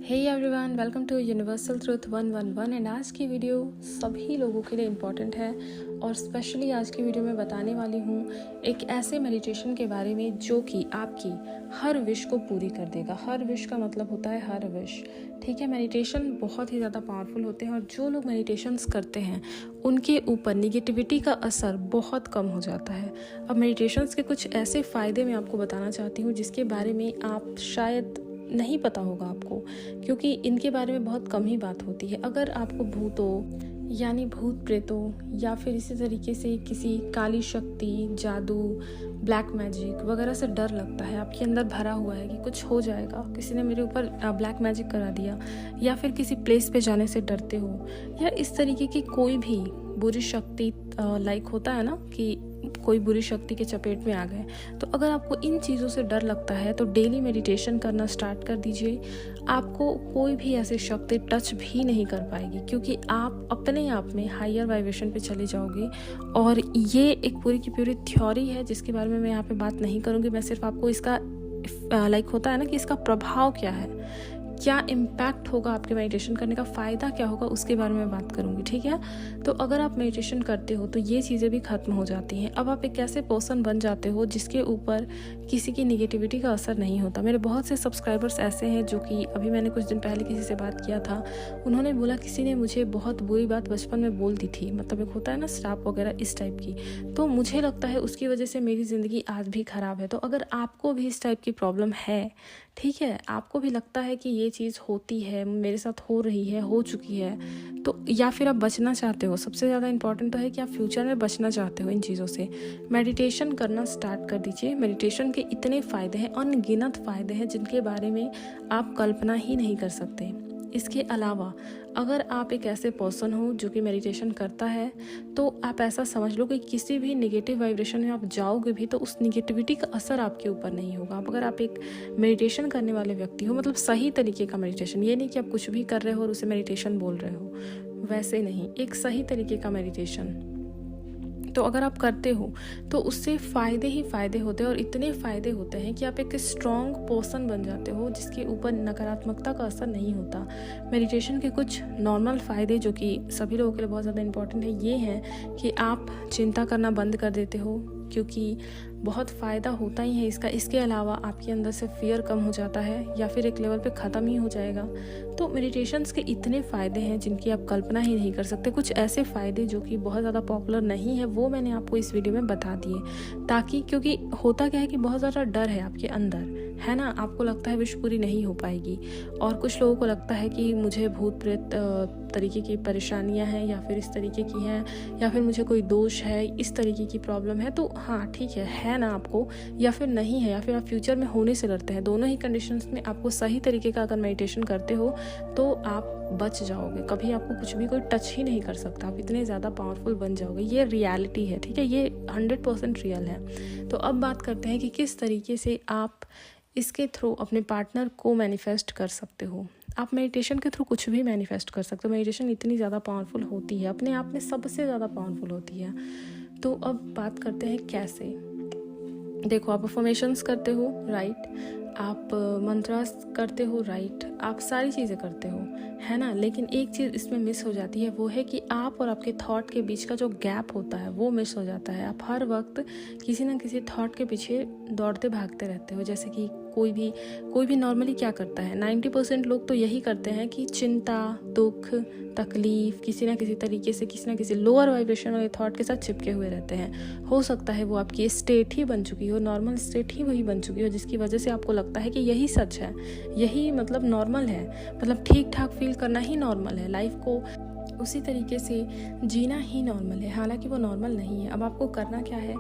Hey everyone, welcome to universal truth 111 and आज की video सभी लोगों के लिए इम्पॉर्टेंट है और स्पेशली आज की वीडियो में बताने वाली हूँ एक ऐसे मेडिटेशन के बारे में जो कि आपकी हर विश को पूरी कर देगा। हर विश का मतलब होता है हर विश, ठीक है। मेडिटेशन बहुत ही ज़्यादा पावरफुल होते हैं और जो लोग मेडिटेशंस करते हैं उनके ऊपर निगेटिविटी का असर बहुत कम हो जाता है। अब मेडिटेशंस के कुछ ऐसे फ़ायदे मैं आपको बताना चाहती हूँ जिसके बारे में आप शायद नहीं पता होगा आपको, क्योंकि इनके बारे में बहुत कम ही बात होती है। अगर आपको भूतों यानी भूत प्रेतों या फिर इसी तरीके से किसी काली शक्ति, जादू, ब्लैक मैजिक वगैरह से डर लगता है, आपके अंदर भरा हुआ है कि कुछ हो जाएगा, किसी ने मेरे ऊपर ब्लैक मैजिक करा दिया, या फिर किसी प्लेस पे जाने से डरते हो, या इस तरीके की कोई भी बुरी शक्ति लाइक होता है ना कि कोई बुरी शक्ति के चपेट में आ गए, तो अगर आपको इन चीज़ों से डर लगता है तो डेली मेडिटेशन करना स्टार्ट कर दीजिए। आपको कोई भी ऐसी शक्ति टच भी नहीं कर पाएगी, क्योंकि आप अपने आप में हायर वाइब्रेशन पे चले जाओगे। और ये एक पूरी की पूरी थ्योरी है जिसके बारे में मैं यहाँ पे बात नहीं करूँगी। मैं सिर्फ आपको इसका लाइक होता है ना कि इसका प्रभाव क्या है, क्या इम्पैक्ट होगा, आपके मेडिटेशन करने का फ़ायदा क्या होगा, उसके बारे में बात करूँगी, ठीक है। तो अगर आप मेडिटेशन करते हो तो ये चीज़ें भी ख़त्म हो जाती हैं। अब आप एक ऐसे पर्सन बन जाते हो जिसके ऊपर किसी की निगेटिविटी का असर नहीं होता। मेरे बहुत से सब्सक्राइबर्स ऐसे हैं जो कि अभी मैंने कुछ दिन पहले किसी से बात किया था, उन्होंने बोला किसी ने मुझे बहुत बुरी बात बचपन में बोल दी थी, मतलब एक होता है ना श्राप वगैरह इस टाइप की, तो मुझे लगता है उसकी वजह से मेरी ज़िंदगी आज भी ख़राब है। तो अगर आपको भी इस टाइप की प्रॉब्लम है, ठीक है, आपको भी लगता है कि ये चीज़ होती है, मेरे साथ हो रही है, हो चुकी है, तो या फिर आप बचना चाहते हो, सबसे ज़्यादा इंपॉर्टेंट तो है कि आप फ्यूचर में बचना चाहते हो इन चीज़ों से, मेडिटेशन करना स्टार्ट कर दीजिए। मेडिटेशन के इतने फ़ायदे हैं, अनगिनत फ़ायदे हैं जिनके बारे में आप कल्पना ही नहीं कर सकते। इसके अलावा अगर आप एक ऐसे पर्सन हो जो कि मेडिटेशन करता है, तो आप ऐसा समझ लो कि किसी भी नेगेटिव वाइब्रेशन में आप जाओगे भी तो उस नेगेटिविटी का असर आपके ऊपर नहीं होगा। अगर आप एक मेडिटेशन करने वाले व्यक्ति हो, मतलब सही तरीके का मेडिटेशन, ये नहीं कि आप कुछ भी कर रहे हो और उसे मेडिटेशन बोल रहे हो, वैसे नहीं, एक सही तरीके का मेडिटेशन तो अगर आप करते हो तो उससे फ़ायदे ही फ़ायदे होते हैं। और इतने फ़ायदे होते हैं कि आप एक स्ट्रॉन्ग पर्सन बन जाते हो जिसके ऊपर नकारात्मकता का असर नहीं होता। मेडिटेशन के कुछ नॉर्मल फ़ायदे जो कि सभी लोगों के लिए बहुत ज़्यादा इंपॉर्टेंट है, ये हैं कि आप चिंता करना बंद कर देते हो, क्योंकि बहुत फ़ायदा होता ही है इसका। इसके अलावा आपके अंदर से फियर कम हो जाता है या फिर एक लेवल पे ख़त्म ही हो जाएगा। तो मेडिटेशंस के इतने फ़ायदे हैं जिनकी आप कल्पना ही नहीं कर सकते। कुछ ऐसे फ़ायदे जो कि बहुत ज़्यादा पॉपुलर नहीं है वो मैंने आपको इस वीडियो में बता दिए, ताकि क्योंकि होता क्या है कि बहुत ज़्यादा डर है आपके अंदर, है ना, आपको लगता है विश पूरी नहीं हो पाएगी, और कुछ लोगों को लगता है कि मुझे भूत प्रेत तरीके की परेशानियां हैं, या फिर इस तरीके की हैं, या फिर मुझे कोई दोष है, इस तरीके की प्रॉब्लम है। तो हाँ ठीक है ना आपको, या फिर नहीं है, या फिर आप फ्यूचर में होने से डरते हैं। दोनों ही कंडीशंस में आपको सही तरीके का अगर मेडिटेशन करते हो तो आप बच जाओगे, कभी आपको कुछ भी कोई टच ही नहीं कर सकता, आप इतने ज़्यादा पावरफुल बन जाओगे। ये रियलिटी है, ठीक है, ये 100% रियल है। तो अब बात करते हैं कि किस तरीके से आप इसके थ्रू अपने पार्टनर को मैनिफेस्ट कर सकते हो। आप मेडिटेशन के थ्रू कुछ भी मैनिफेस्ट कर सकते हो। मेडिटेशन इतनी ज़्यादा पावरफुल होती है, अपने आप में सबसे ज़्यादा पावरफुल होती है। तो अब बात करते हैं कैसे। देखो, आप अफर्मेशंस करते हो, राइट, आप मंत्रास करते हो, राइट, आप सारी चीज़ें करते हो, है ना, लेकिन एक चीज़ इसमें मिस हो जाती है, वो है कि आप और आपके थॉट के बीच का जो गैप होता है वो मिस हो जाता है। आप हर वक्त किसी ना किसी थॉट के पीछे दौड़ते भागते रहते हो। जैसे कि कोई भी नॉर्मली क्या करता है, 90% लोग तो यही करते हैं कि चिंता, दुख, तकलीफ किसी ना किसी तरीके से किसी ना किसी लोअर वाइब्रेशन वाले थॉट के साथ चिपके हुए रहते हैं। हो सकता है वो आपकी स्टेट ही बन चुकी हो, नॉर्मल स्टेट ही वही बन चुकी हो, जिसकी वजह से आपको लगता है कि यही सच है, यही मतलब नॉर्मल है, मतलब ठीक ठाक फील करना ही नॉर्मल है, लाइफ को उसी तरीके से जीना ही नॉर्मल है, हालांकि वो नॉर्मल नहीं है। अब आपको करना क्या है,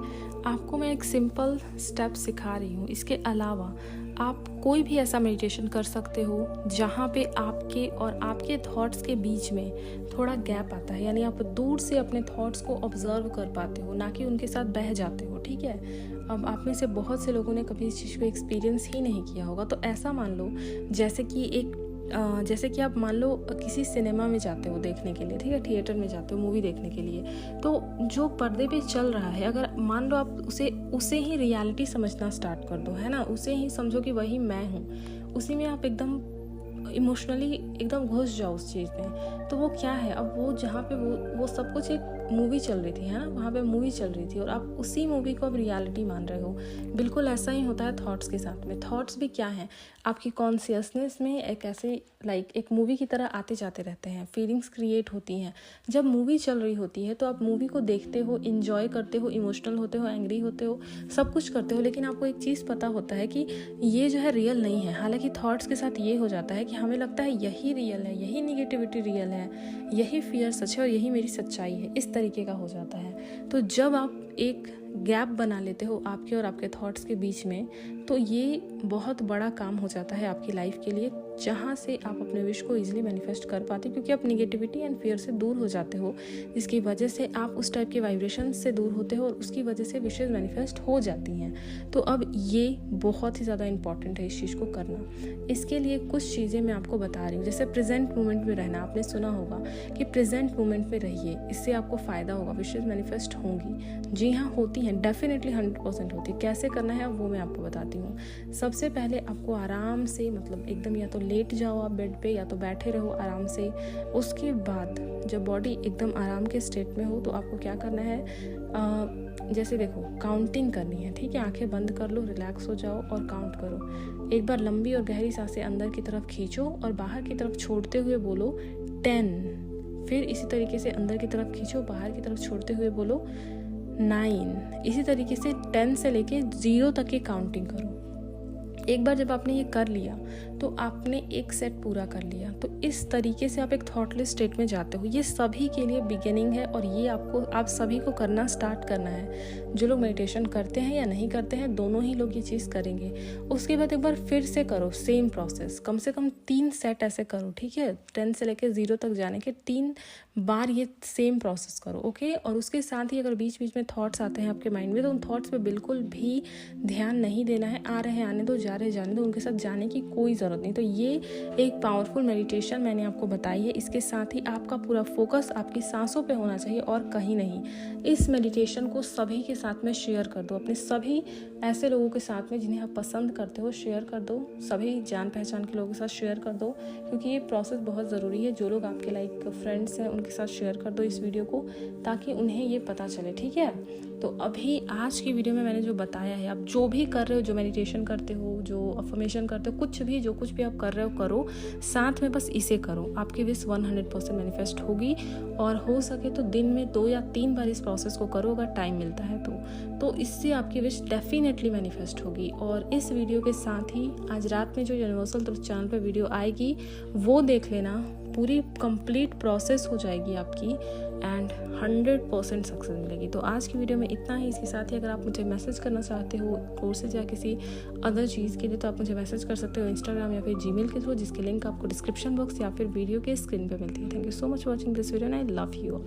आपको मैं एक सिंपल स्टेप सिखा रही हूँ। इसके अलावा आप कोई भी ऐसा मेडिटेशन कर सकते हो जहाँ पे आपके और आपके थॉट्स के बीच में थोड़ा गैप आता है, यानी आप दूर से अपने थॉट्स को ऑब्जर्व कर पाते हो, ना कि उनके साथ बह जाते हो, ठीक है। अब आप में से बहुत से लोगों ने कभी इस चीज़ को एक्सपीरियंस ही नहीं किया होगा। तो ऐसा मान लो जैसे कि आप मान लो किसी सिनेमा में जाते हो देखने के लिए, ठीक है, थिएटर में जाते हो मूवी देखने के लिए, तो जो पर्दे पे चल रहा है, अगर मान लो आप उसे ही रियलिटी समझना स्टार्ट कर दो, है ना, उसे ही समझो कि वही मैं हूँ, उसी में आप एकदम इमोशनली एकदम घुस जाओ उस चीज़ में। तो वो क्या है, अब वो जहाँ पे वो सब कुछ एक मूवी चल रही थी, है ना, वहाँ पे मूवी चल रही थी और आप उसी मूवी को अब रियलिटी मान रहे हो। बिल्कुल ऐसा ही होता है थॉट्स के साथ में। थॉट्स भी क्या है, आपकी कॉन्शियसनेस में एक ऐसे एक मूवी की तरह आते जाते रहते हैं, फीलिंग्स क्रिएट होती हैं। जब मूवी चल रही होती है तो आप मूवी को देखते हो, इंजॉय करते हो, इमोशनल होते हो, एंग्री होते हो, सब कुछ करते हो, लेकिन आपको एक चीज़ पता होता है कि ये जो है रियल नहीं है। हालांकि थॉट्स के साथ ये हो जाता है कि हमें लगता है यही रियल है, यही निगेटिविटी रियल है, यही फियर सच है और यही मेरी सच्चाई है, इस तरीके का हो जाता है। तो जब आप एक गैप बना लेते हो आपके और आपके थॉट्स के बीच में, तो ये बहुत बड़ा काम हो जाता है आपकी लाइफ के लिए, जहाँ से आप अपने विश को इजीली मैनिफेस्ट कर पाते, क्योंकि आप निगेटिविटी एंड फियर से दूर हो जाते हो, जिसकी वजह से आप उस टाइप के वाइब्रेशन से दूर होते हो और उसकी वजह से विशेज़ मैनिफेस्ट हो जाती हैं। तो अब ये बहुत ही ज़्यादा इंपॉर्टेंट है इस चीज़ को करना। इसके लिए कुछ चीज़ें मैं आपको बता रही हूँ, जैसे प्रेजेंट मोमेंट में रहना। आपने सुना होगा कि प्रेजेंट मोमेंट में रहिए, इससे आपको फ़ायदा होगा, विशेज़ मैनिफेस्ट होंगी। जी हाँ, होती हैं, डेफिनेटली 100% होती है। कैसे करना है वो मैं आपको बताती हूँ। सबसे पहले आपको आराम से, मतलब एकदम, या तो लेट जाओ आप बेड पे या तो बैठे रहो आराम से। उसके बाद जब बॉडी एकदम आराम के स्टेट में हो तो आपको क्या करना है, जैसे देखो काउंटिंग करनी है, ठीक है। आंखें बंद कर लो, रिलैक्स हो जाओ और काउंट करो। एक बार लंबी और गहरी सांसें अंदर की तरफ खींचो और बाहर की तरफ छोड़ते हुए बोलो 10। फिर इसी तरीके से अंदर की तरफ खींचो, बाहर की तरफ छोड़ते हुए बोलो 9। इसी तरीके से 10 से लेके 0 तक की काउंटिंग करो। एक बार जब आपने ये कर लिया तो आपने एक सेट पूरा कर लिया। तो इस तरीके से आप एक थॉटलेस स्टेट में जाते हो। ये सभी के लिए बिगिनिंग है और ये आप सभी को करना स्टार्ट करना है। जो लोग मेडिटेशन करते हैं या नहीं करते हैं, दोनों ही लोग ये चीज़ करेंगे। उसके बाद एक बार फिर से करो सेम प्रोसेस, कम से कम 3 सेट ऐसे करो, ठीक है। 10 से लेकर 0 तक जाने के 3 बार ये सेम प्रोसेस करो, ओके। और उसके साथ ही अगर बीच बीच में थॉट्स आते हैं आपके माइंड में, तो उन थॉट्स पे बिल्कुल भी ध्यान नहीं देना है। आ रहे हैं आने दो, जा रहे जाने दो, उनके साथ जाने की कोई ज़रूरत नहीं। तो ये एक पावरफुल मेडिटेशन मैंने आपको बताई है। इसके साथ ही आपका पूरा फोकस आपकी सांसों पे होना चाहिए और कहीं नहीं। इस मेडिटेशन को सभी के साथ में शेयर कर दो, अपने सभी ऐसे लोगों के साथ में जिन्हें आप पसंद करते हो शेयर कर दो, सभी जान पहचान के लोगों के साथ शेयर कर दो, क्योंकि ये प्रोसेस बहुत ज़रूरी है। जो लोग आपके लाइक फ्रेंड्स हैं उनके साथ शेयर कर दो इस वीडियो को, ताकि उन्हें ये पता चले, ठीक है। तो अभी आज की वीडियो में मैंने जो बताया है, आप जो भी कर रहे हो, जो मेडिटेशन करते हो, जो अफर्मेशन करते हो, जो कुछ भी आप कर रहे हो करो, साथ में बस इसे करो। आपकी विश 100% मैनिफेस्ट होगी। और हो सके तो दिन में 2 या 3 बार इस प्रोसेस को करो, अगर टाइम मिलता है तो इससे आपकी विश डेफिनेटली मैनिफेस्ट होगी। और इस वीडियो के साथ ही आज रात में जो यूनिवर्सल ट्रुथ चैनल पे वीडियो आएगी वो देख लेना, पूरी कंप्लीट प्रोसेस हो जाएगी आपकी एंड 100% सक्सेस मिलेगी। तो आज की वीडियो में इतना ही। इसके साथ ही अगर आप मुझे मैसेज करना चाहते हो कोर्सेज या किसी अदर चीज़ के लिए, तो आप मुझे मैसेज कर सकते हो इंस्टाग्राम या फिर जीमेल के थ्रू, जिसकी लिंक आपको डिस्क्रिप्शन बॉक्स या फिर वीडियो के स्क्रीन पे मिलती है। Thank you so much for watching this video and I love you.